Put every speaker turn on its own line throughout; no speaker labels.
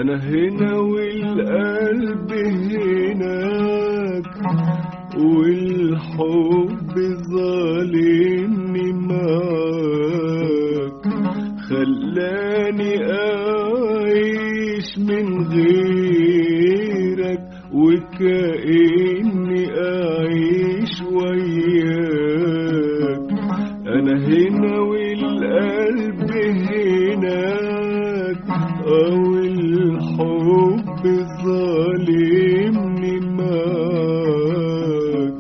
أنا هنا والقلب هناك، والحب ظالمني معاك، خلاني أعيش من غيرك وكأني أعيش وياك. أنا هنا والقلب هناك، والحب ظالمني معاك،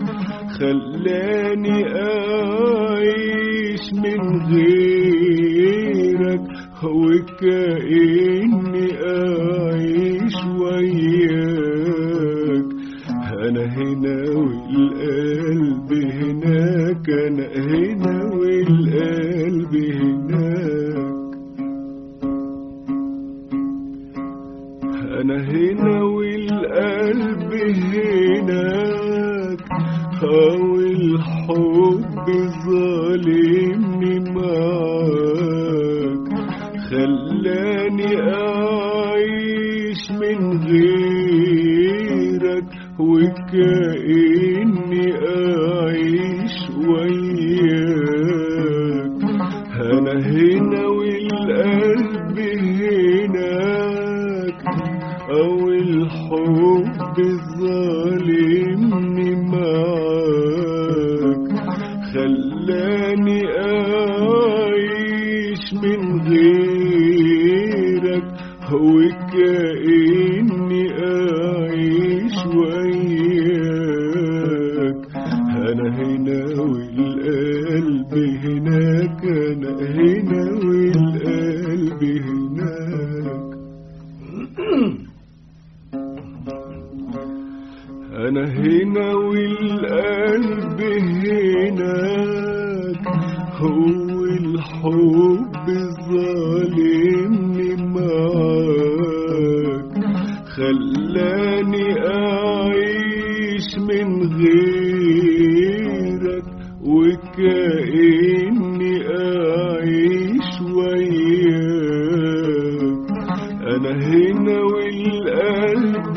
خلاني أعيش من غيرك وكأني أعيش وياك. أنا هنا والقلب هناك، أنا هنا والقلب هناك. أنا هنا والقلب هناك، والحب ظالمني معاك، خلاني أعيش من غيرك وكأني أعيش وياك. أنا هنا والقلب هناك، والحب ظالمني معاك، خلاني أعيش من غيرك وكأني أعيش وياك. أنا هنا والقلب هناك، أنا هنا والقلب هناك. أنا هنا والقلب هناك، والحب ظالمني معاك، خلاني أعيش من غيرك وكأني أعيش وياك. أنا هنا والقلب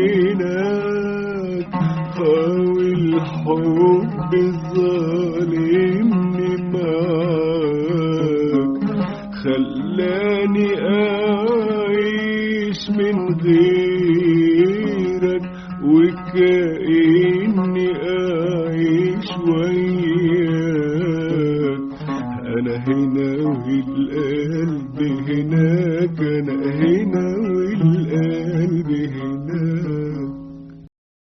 هناك، والحب ظالمني معاك، خلاني أعيش من غيرك وكأني أعيش وياك. أنا هنا والقلب هناك، أنا هنا